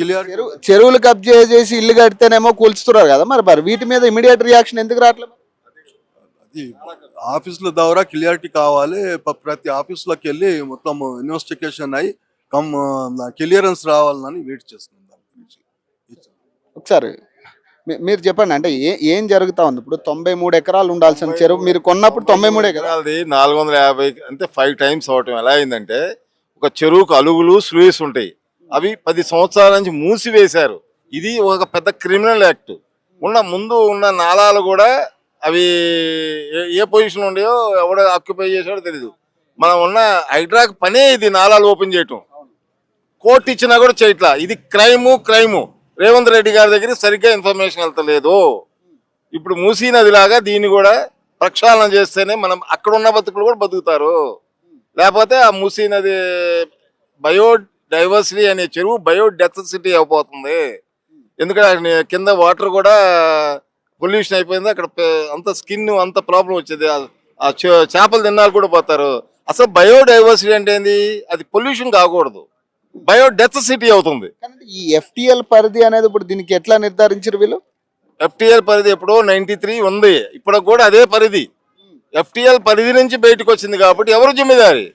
Clear. చెరువులు కబ్జా చేసి ఇల్లు కడితేనేమో కూల్చుతున్నారు కదా, మరి వీటి మీద ఇమీడియట్ రియాక్షన్ ఎందుకు రావట్లేదు? అది ఆఫీసుల ద్వారా క్లియారిటీ కావాలి. ప్రతి ఆఫీసులోకి వెళ్ళి మొత్తం ఇన్వెస్టిగేషన్ అయ్యి క్లియరెన్స్ రావాలని వెయిట్ చేస్తున్నాం. దాని గురించి ఒకసారి మీరు చెప్పండి, అంటే ఏం జరుగుతా ఉంది ఇప్పుడు? 93 ఎకరాలు ఉండాల్సిన చెరువు మీరు కొన్నప్పుడు 93 ఎకరాలు, 450 అంటే 5 టైమ్స్ అవటం ఎలా అయిందంటే, ఒక చెరువుకు అలుగులు స్లూయిస్ ఉంటాయి, అవి 10 సంవత్సరాల నుంచి మూసివేశారు. ఇది ఒక పెద్ద క్రిమినల్ యాక్ట్. ముందు ఉన్న నాలాలు కూడా అవి ఏ పొజిషన్ ఉండేయో ఎవడో ఆక్యుపై చేసాడో తెలీదు. మనం ఉన్న హైడ్రాక్ పనే ఇది, నాలాలు ఓపెన్ చేయటం. కోర్టు ఇచ్చినా కూడా చేయట్లా. ఇది క్రైము. రేవంత్ రెడ్డి గారి దగ్గర సరిగ్గా ఇన్ఫర్మేషన్ వెళ్తలేదు. ఇప్పుడు మూసీ నది లాగా దీన్ని కూడా ప్రక్షాళన చేస్తేనే మనం అక్కడ ఉన్న బతుకులు కూడా బతుకుతారు. లేకపోతే ఆ మూసీ నది బయోడైవర్సిటీ అనే చెరువు బయోడెసిటీ అయిపోతుంది. ఎందుకంటే కింద వాటర్ కూడా పొల్యూషన్ అయిపోయింది. అక్కడ అంత స్కిన్ అంత ప్రాబ్లం వచ్చేది. ఆ చేపలు తిన్నారు కూడా పోతారు. అసలు బయోడైవర్సిటీ అంటే ఏంది? అది పొల్యూషన్ కాకూడదు, బయోడెసిటీ అవుతుంది. ఈ FTL పరిధి అనేది ఇప్పుడు దీనికి ఎట్లా నిర్ధారించారు వీళ్ళు? FTL పరిధి ఎప్పుడో 93 ఉంది, ఇప్పుడు కూడా అదే పరిధి. FTL పరిధి నుంచి బయటకు వచ్చింది కాబట్టి ఎవరు జిమ్మేదారి?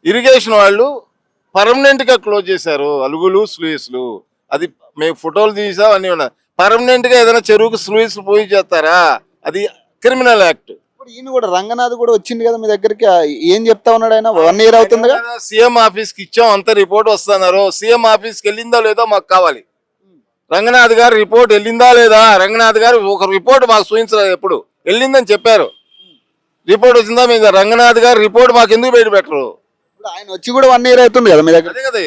ఇరిగేషన్ వాళ్ళు పర్మనెంట్ గా క్లోజ్ చేశారు అలుగులు స్లూయిస్లు. అది మేము ఫోటోలు తీసాం, అన్ని ఉన్నాయి. పర్మనెంట్ గా ఏదైనా చెరువుకు స్లూయిస్ పోయి చేస్తారా? అది క్రిమినల్ యాక్ట్. ఈయన కూడా రంగనాథ్ కూడా వచ్చింది కదా మీ దగ్గరికి, ఏం చెప్తా ఉన్నాడు ఆయన? 1 year అవుతుంది కదా. సీఎం ఆఫీస్ కి ఇచ్చాం, అంత రిపోర్ట్ వస్తున్నారు. సీఎం ఆఫీస్ కి వెళ్ళిందో లేదో మాకు కావాలి. రంగనాథ్ గారు రిపోర్ట్ వెళ్ళిందా లేదా? రంగనాథ్ గారు ఒక రిపోర్ట్ మాకు చూపించలేదు. ఎప్పుడు వెళ్ళిందని చెప్పారు, రిపోర్ట్ వచ్చిందా? మీద రంగనాథ్ గారు రిపోర్ట్ మాకు ఎందుకు బయట పెట్టరు? ఆయన వచ్చి కూడా 1 year అవుతుంది కదా మీ దగ్గర. అదే కదా,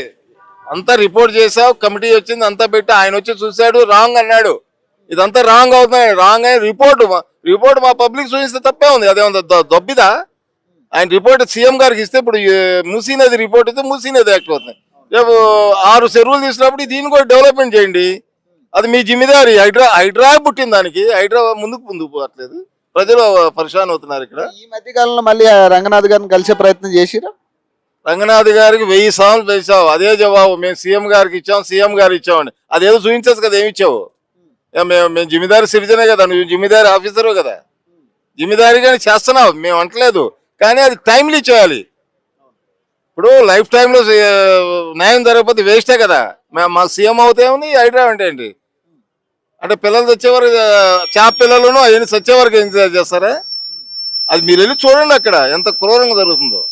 అంతా రిపోర్ట్ చేసావు, కమిటీ వచ్చింది, అంతా పెట్టి ఆయన వచ్చి చూశాడు, రాంగ్ అన్నాడు. ఇదంతా రాంగ్ అవుతుంది. రాంగ్ అయిన రిపోర్ట్ మా పబ్లిక్ చూపిస్తే తప్పే ఉంది. అదేమన్నా దొబ్బిదా? ఆయన రిపోర్ట్ సీఎం గారికి ఇస్తే ఇప్పుడు మూసీ నది రిపోర్ట్ ఇస్తే మూసీ నది యాక్ట్ అవుతుంది. రేపు 6 చెరువులు తీసినప్పుడు దీన్ని కూడా డెవలప్మెంట్ చేయండి. అది మీ జిమ్మెదారి. హైడ్రా పుట్టింది దానికి. హైడ్రా ముందుకు పోవట్లేదు, ప్రజలు పరిశాన్ అవుతున్నారు. ఇక్కడ ఈ మధ్య కాలంలో మళ్ళీ రంగనాథ్ గారిని కలిసే ప్రయత్నం చేసిరా? రంగనాథ్ గారికి 1000 సార్లు వేసావు, అదే జవాబు. మేము సీఎం గారికి ఇచ్చాం, సీఎం గారు ఇచ్చామండి. అదేదో చూపించచ్చు కదా, ఏమి ఇచ్చావు? మేము జిమ్మెదారి సిటిజనే కదా, నువ్వు జిమ్మెదారి ఆఫీసరు కదా. జిమ్మెదారిగానే చేస్తున్నావు, మేము అంటలేదు, కానీ అది టైమ్లీ చేయాలి. ఇప్పుడు లైఫ్ టైంలో న్యాయం జరగకపోతే వేస్టే కదా. మా సీఎం అవుతామని హైడ్రా అంటే ఏంటి? అంటే పిల్లలు వచ్చేవరకు చేప పిల్లలను అవన్నీ వచ్చేవరకు ఏం చేస్తారా? అది మీరు వెళ్ళి చూడండి అక్కడ ఎంత క్రూరంగా జరుగుతుందో.